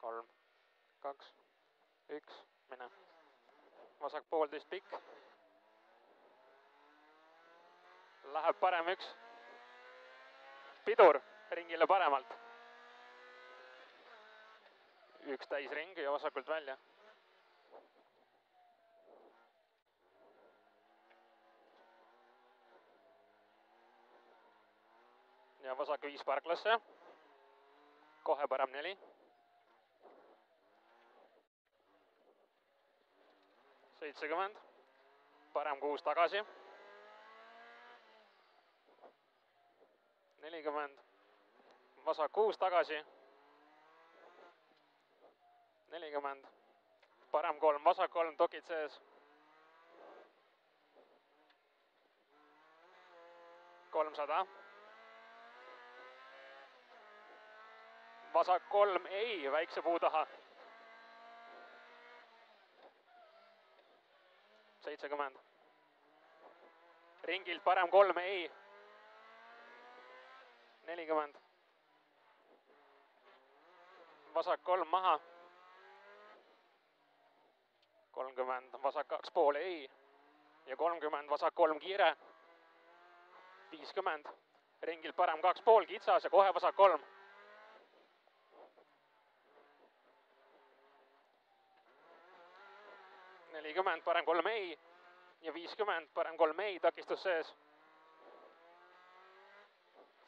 3, 2, 1, mine. Vasak 1,5 pikk. Läheb parem 1. Pidur ringile paremalt. 1 täisring ja vasakult välja. Ja vasak 5 parklasse. Kohe parem 4. 70. Parem 6 tagasi. 40. Vasak 6 tagasi. 40. Parem 3, vasak 3, tokid sees. 300. Vasak 3, ei, väikse puu taha. 70. Ringilt parem 3, ei. 40. Vasak 3 maha. 30, vasak 2,5, ei. Ja 30, vasak 3 kiire. 50. Ringilt parem 2,5 kitsas ja kohe vasak 3. 40, parem 3, ei. Ja 50, parem 3, ei, takistus sees.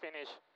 Finish.